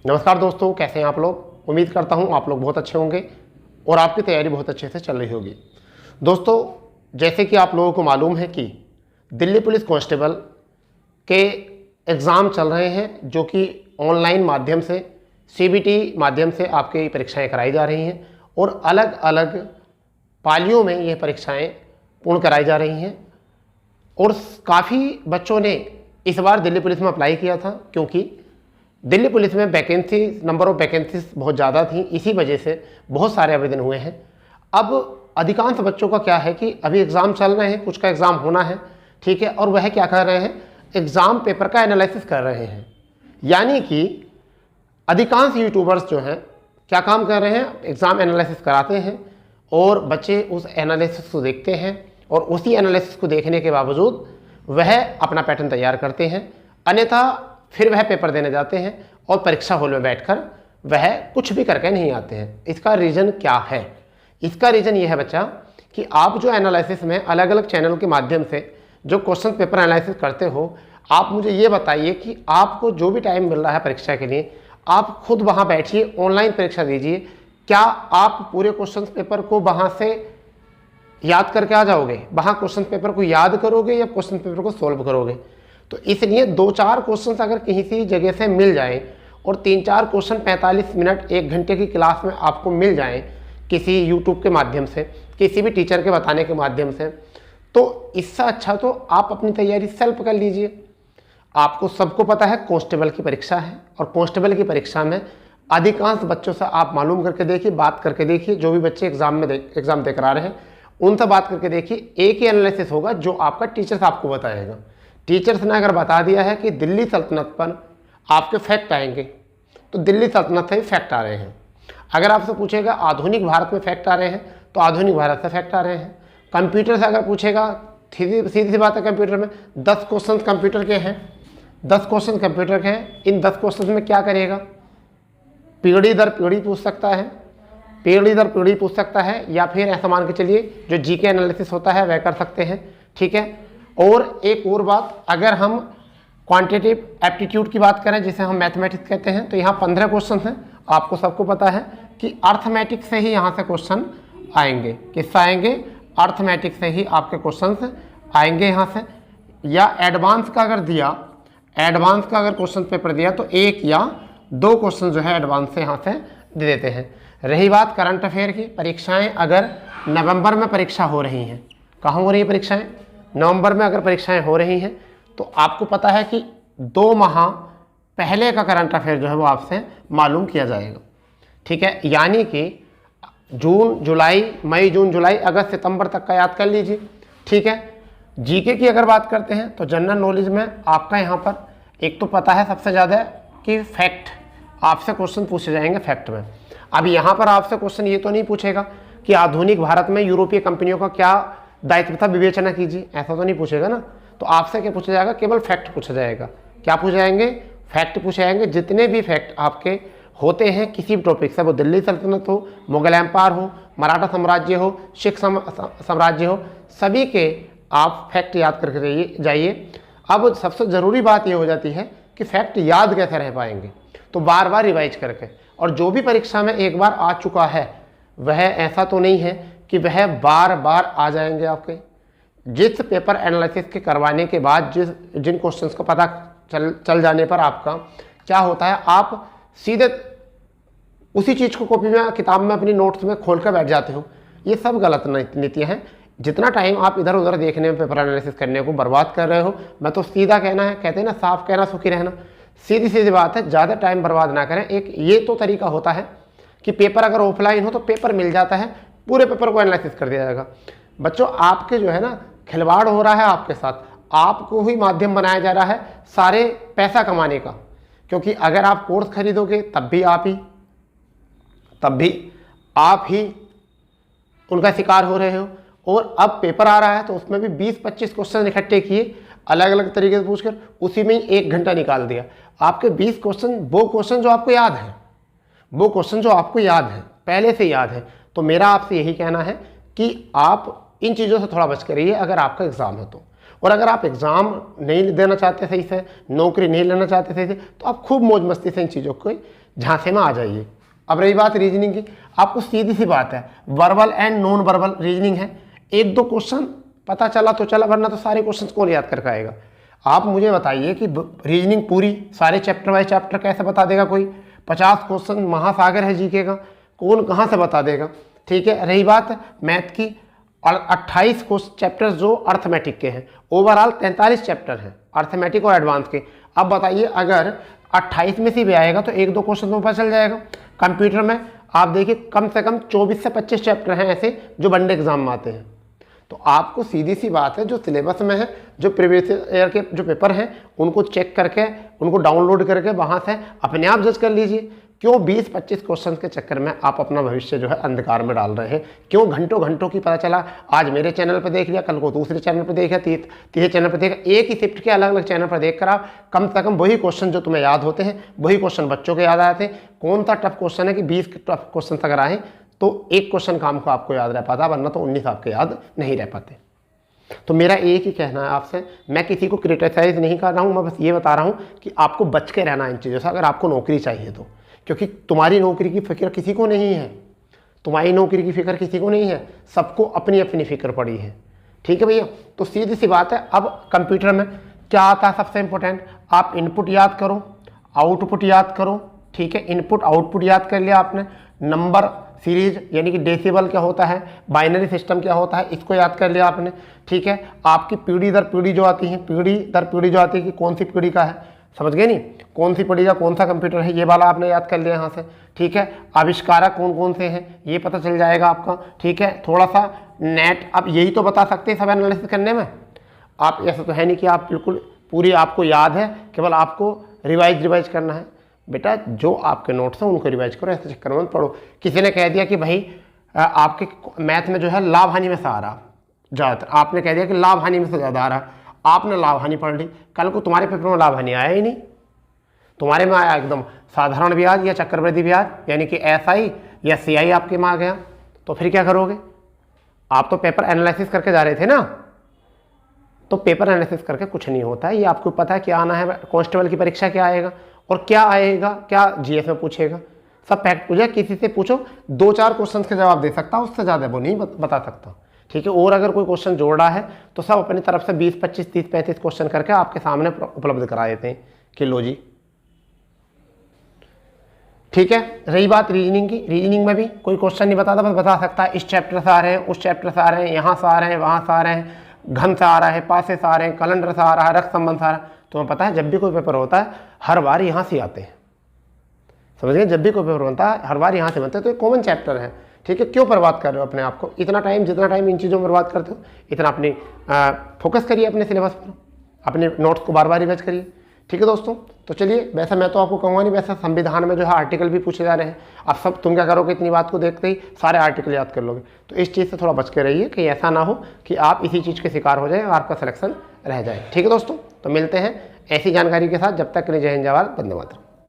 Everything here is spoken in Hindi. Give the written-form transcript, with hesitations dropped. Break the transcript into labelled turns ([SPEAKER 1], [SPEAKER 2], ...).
[SPEAKER 1] नमस्कार दोस्तों, कैसे हैं आप लोग। उम्मीद करता हूं आप लोग बहुत अच्छे होंगे और आपकी तैयारी बहुत अच्छे से चल रही होगी। दोस्तों, जैसे कि आप लोगों को मालूम है कि दिल्ली पुलिस कांस्टेबल के एग्ज़ाम चल रहे हैं, जो कि ऑनलाइन माध्यम से CBT माध्यम से आपकी परीक्षाएं कराई जा रही हैं और अलग अलग पालियों में ये परीक्षाएं पूर्ण कराई जा रही हैं। और काफ़ी बच्चों ने इस बार दिल्ली पुलिस में अप्लाई किया था, क्योंकि दिल्ली पुलिस में वैकेंसी नंबर ऑफ वैकेंसीज बहुत ज़्यादा थी। इसी वजह से बहुत सारे आवेदन हुए हैं। अब अधिकांश बच्चों का क्या है कि अभी एग्ज़ाम चल रहे हैं, कुछ का एग्ज़ाम होना है, ठीक है, और वह क्या कर रहे हैं, एग्ज़ाम पेपर का एनालिसिस कर रहे हैं। यानी कि अधिकांश यूट्यूबर्स जो हैं क्या काम कर रहे हैं, एग्ज़ाम एनालिसिस कराते हैं और बच्चे उस एनालिसिस को देखते हैं और उसी एनालिसिस को देखने के बावजूद वह अपना पैटर्न तैयार करते हैं। अन्यथा फिर वह पेपर देने जाते हैं और परीक्षा हॉल में बैठकर वह कुछ भी करके नहीं आते हैं। इसका रीज़न क्या है? इसका रीज़न यह है बच्चा कि आप जो एनालिसिस में अलग अलग चैनल के माध्यम से जो क्वेश्चन पेपर एनालिसिस करते हो, आप मुझे ये बताइए कि आपको जो भी टाइम मिल रहा है परीक्षा के लिए, आप खुद वहाँ बैठिए, ऑनलाइन परीक्षा दीजिए। क्या आप पूरे क्वेश्चन पेपर को वहाँ से याद करके आ जाओगे? वहाँ क्वेश्चन पेपर को याद करोगे या क्वेश्चन पेपर को सोल्व करोगे? तो इसलिए 2-4 क्वेश्चन अगर किसी जगह से मिल जाए और 3-4 क्वेश्चन 45 मिनट 1 घंटे की क्लास में आपको मिल जाए किसी यूट्यूब के माध्यम से, किसी भी टीचर के बताने के माध्यम से, तो इससे अच्छा तो आप अपनी तैयारी सेल्फ कर लीजिए। आपको सबको पता है कांस्टेबल की परीक्षा है और कांस्टेबल की परीक्षा में अधिकांश बच्चों से आप मालूम करके देखिए, बात करके देखिए। जो भी बच्चे एग्ज़ाम देकर आ रहे हैं उनसे बात करके देखिए। एक ही एनालिसिस होगा जो आपका टीचर्स आपको बताएगा। टीचर्स ने अगर बता दिया है कि दिल्ली सल्तनत पर आपके फैक्ट आएंगे, तो दिल्ली सल्तनत से ही फैक्ट आ रहे हैं। अगर आपसे पूछेगा आधुनिक भारत में फैक्ट आ रहे हैं, तो आधुनिक भारत से फैक्ट आ रहे हैं। कंप्यूटर से अगर पूछेगा, सीधी सी बात है, कंप्यूटर में 10 क्वेश्चन कंप्यूटर के हैं, 10 क्वेश्चन कंप्यूटर के हैं। इन 10 क्वेश्चन में क्या करेगा? पीढ़ी दर पीढ़ी पूछ सकता है, पीढ़ी दर पीढ़ी पूछ सकता है, या फिर ऐसा मान के चलिए जो GK एनालिसिस होता है वह कर सकते हैं, ठीक है। और एक और बात, अगर हम क्वांटिटेटिव एप्टीट्यूड की बात करें, जिसे हम मैथमेटिक्स कहते हैं, तो यहाँ 15 क्वेश्चन हैं। आपको सबको पता है कि अर्थमेटिक से ही यहाँ से क्वेश्चन आएंगे। किससे आएंगे? अर्थमेटिक से ही आपके क्वेश्चन आएंगे यहाँ से। या एडवांस का अगर दिया, एडवांस का अगर क्वेश्चन पेपर दिया तो 1 या 2 क्वेश्चन जो है एडवांस से यहाँ से दे देते हैं। रही बात करंट अफेयर की, परीक्षाएं अगर नवंबर में परीक्षा हो रही हैं, कहाँ हो रही है परीक्षाएं? नवंबर में अगर परीक्षाएं हो रही हैं, तो आपको पता है कि 2 माह पहले का करंट अफेयर जो है वो आपसे मालूम किया जाएगा, ठीक है। यानी कि जून जुलाई, मई जून जुलाई अगस्त सितंबर तक का याद कर लीजिए, ठीक है। GK की अगर बात करते हैं तो जनरल नॉलेज में आपका यहाँ पर एक तो पता है सबसे ज़्यादा कि फैक्ट, आपसे क्वेश्चन पूछे जाएंगे फैक्ट में। अब यहाँ पर आपसे क्वेश्चन ये तो नहीं पूछेगा कि आधुनिक भारत में यूरोपीय कंपनियों का क्या दायित्व था, विवेचना कीजिए, ऐसा तो नहीं पूछेगा ना। तो आपसे क्या पूछा जाएगा? केवल फैक्ट पूछा जाएगा। क्या पूछे जाएंगे? फैक्ट पूछे जाएंगे। जितने भी फैक्ट आपके होते हैं किसी भी टॉपिक से, वो दिल्ली सल्तनत हो, मुगल एम्पायर हो, मराठा साम्राज्य हो, सिख साम्राज्य हो, सभी के आप फैक्ट याद करके जाइए। अब सबसे ज़रूरी बात ये हो जाती है कि फैक्ट याद कैसे रह पाएंगे, तो बार बार रिवाइज करके। और जो भी परीक्षा में एक बार आ चुका है वह ऐसा तो नहीं है कि वह बार बार आ जाएंगे आपके। जिस पेपर एनालिसिस के करवाने के बाद जिन क्वेश्चंस को पता चल जाने पर आपका क्या होता है, आप सीधे उसी चीज़ को कॉपी में, किताब में, अपनी नोट्स में खोल कर बैठ जाते हो। ये सब गलत नीतियाँ हैं। जितना टाइम आप इधर उधर देखने में, पेपर एनालिसिस करने को बर्बाद कर रहे हो, मैं तो सीधा कहना है, कहते हैं ना साफ कहना सुखी रहना, सीधी सीधी बात है, ज़्यादा टाइम बर्बाद ना करें। एक ये तो तरीका होता है कि पेपर अगर ऑफलाइन हो तो पेपर मिल जाता है, पूरे पेपर को एनालिसिस कर दिया जाएगा। बच्चों, आपके जो है ना खिलवाड़ हो रहा है आपके साथ, आपको ही माध्यम बनाया जा रहा है सारे पैसा कमाने का। क्योंकि अगर आप कोर्स खरीदोगे तब भी आप ही उनका शिकार हो रहे हो। और अब पेपर आ रहा है तो उसमें भी 20-25 क्वेश्चन इकट्ठे किए, अलग अलग तरीके से पूछकर उसी में ही 1 घंटा निकाल दिया। आपके 20 क्वेश्चन, वो क्वेश्चन जो आपको याद है, वो क्वेश्चन जो आपको याद है, पहले से याद है। तो मेरा आपसे यही कहना है कि आप इन चीज़ों से थोड़ा बच कर रहिए अगर आपका एग्ज़ाम है तो। और अगर आप एग्ज़ाम नहीं देना चाहते सही से, नौकरी नहीं लेना चाहते सही से, तो आप खूब मौज मस्ती से इन चीज़ों को झांसे में आ जाइए। अब रही बात रीजनिंग की, आपको सीधी सी बात है, verbal and non verbal reasoning है। एक दो क्वेश्चन पता चला तो चला, वरना तो सारे क्वेश्चन कौन याद करके आएगा। आप मुझे बताइए कि रीजनिंग पूरी सारे चैप्टर वाइज चैप्टर कैसे बता देगा कोई? 50 क्वेश्चन महासागर है जीके का, कौन कहाँ से बता देगा? ठीक है, रही बात मैथ की, और 28 चैप्टर्स जो अर्थमेटिक के हैं, ओवरऑल 43 चैप्टर हैं अर्थमेटिक और एडवांस के। अब बताइए अगर 28 में से भी आएगा तो एक दो क्वेश्चन तो पता चल जाएगा। कंप्यूटर में आप देखिए कम से कम 24 से 25 चैप्टर हैं ऐसे जो वनडे एग्जाम में आते हैं। तो आपको सीधी सी बात है, जो सिलेबस में है, जो प्रीवियस ईयर के जो पेपर हैं उनको चेक करके, उनको डाउनलोड करके वहाँ से अपने आप जज कर लीजिए। क्यों 20-25 क्वेश्चन के चक्कर में आप अपना भविष्य जो है अंधकार में डाल रहे हैं? क्यों घंटों घंटों की पता चला, आज मेरे चैनल पर देख लिया, कल को दूसरे चैनल पर देखा, तीसरे चैनल पर देखा, एक ही शिफ्ट के अलग अलग चैनल पर देख कर आप कम से कम वही क्वेश्चन जो तुम्हें याद होते हैं वही क्वेश्चन बच्चों के याद आते हैं। कौन सा टफ क्वेश्चन है कि 20 टफ क्वेश्चन अगर आए तो एक क्वेश्चन काम को आपको याद रह पाता, वरना तो 19 आपके याद नहीं रह पाते। तो मेरा एक ही कहना है आपसे, मैं किसी को क्रिटिसाइज नहीं कर रहा हूँ, मैं बस ये बता रहा हूँ कि आपको बच के रहना इन चीज़ों से अगर आपको नौकरी चाहिए तो। क्योंकि तुम्हारी नौकरी की फिक्र किसी को नहीं है, तुम्हारी नौकरी की फिक्र किसी को नहीं है, सबको अपनी अपनी फिक्र पड़ी है। ठीक है भैया, तो सीधी सी बात है। अब कंप्यूटर में क्या आता है सबसे इंपॉर्टेंट, आप इनपुट याद करो, आउटपुट याद करो। ठीक है, इनपुट आउटपुट याद कर लिया आपने, नंबर सीरीज यानी कि डेसिबल क्या होता है, बाइनरी सिस्टम क्या होता है, इसको याद कर लिया आपने। ठीक है, आपकी पीढ़ी दर पीढ़ी जो आती है, पीढ़ी दर पीढ़ी जो आती है कि कौन सी पीढ़ी का है, समझ गए नहीं, कौन सी पीढ़ी का कौन सा कंप्यूटर है, ये वाला आपने याद कर लिया यहाँ से। ठीक है, आविष्कारक कौन कौन से हैं ये पता चल जाएगा आपका। ठीक है, थोड़ा सा नेट, अब यही तो बता सकते हैं सब एनालिसिस करने में। आप ऐसा तो है नहीं कि आप बिल्कुल पूरी आपको याद है, केवल आपको रिवाइज करना है। बेटा जो आपके नोट्स हैं उनको रिवाइज करो, ऐसे चक्कर में पढ़ो। किसी ने कह दिया कि भाई आपके मैथ में जो है लाभ हानि में से आ रहा ज़्यादातर, आपने कह दिया कि लाभ हानि में से ज़्यादा आ रहा, आपने लाभ हानि पढ़ ली, कल को तुम्हारे पेपर में लाभ हानि आया ही नहीं, तुम्हारे में आया एकदम साधारण ब्याज या चक्रवृद्धि ब्याज यानी कि SI या CI आपके में आ गया, तो फिर क्या करोगे? आप तो पेपर एनालिसिस करके जा रहे थे ना, तो पेपर एनालिसिस करके कुछ नहीं होता है। ये आपको पता है क्या आना है, कांस्टेबल की परीक्षा क्या आएगा और क्या आएगा, क्या GS में पूछेगा, सब फैक्ट पूछे, किसी से पूछो 2-4 क्वेश्चन के जवाब दे सकता, उससे ज़्यादा वो नहीं बता सकता। ठीक है, और अगर कोई क्वेश्चन जोड़ रहा है तो सब अपनी तरफ से 20, 25, 30, 35 क्वेश्चन करके आपके सामने उपलब्ध करा देते हैं कि लो जी। ठीक है, रही बात रीजनिंग की, रीजनिंग में भी कोई क्वेश्चन नहीं बताता, बस बता सकता है इस चैप्टर से आ रहे हैं, उस चैप्टर से आ रहे हैं, यहाँ से आ रहे हैं, वहाँ से आ रहे हैं, घन से आ रहा है, पासे से आ रहे हैं, कैलेंडर से आ रहा है, रक्त संबंध से आ रहा है। तुम्हें पता है जब भी कोई पेपर होता है हर बार यहाँ से आते हैं, समझ गए, जब भी कोई पेपर बनता है हर बार यहाँ से बनता है, तो ये कॉमन चैप्टर है। ठीक है, क्यों बर्बाद कर रहे हो अपने आप को इतना टाइम, जितना टाइम इन चीज़ों में बर्बाद करते हो इतना अपनी फोकस करिए अपने सिलेबस पर, अपने नोट्स को बार बार रिवाइज करिए। ठीक है दोस्तों, तो चलिए, वैसा मैं तो आपको कहूँगा नहीं, वैसा संविधान में जो है आर्टिकल भी पूछे जा रहे हैं, अब सब तुम क्या करोगे, इतनी बात को देखते ही सारे आर्टिकल याद कर लोगे, तो इस चीज़ से थोड़ा बच के रहिए कि ऐसा ना हो कि आप इसी चीज़ के शिकार हो जाए और आपका सिलेक्शन रह जाए। ठीक है दोस्तों, तो मिलते हैं ऐसी जानकारी के साथ, जब तक के लिए जय हिंद, जय भारत, वंदे मातरम।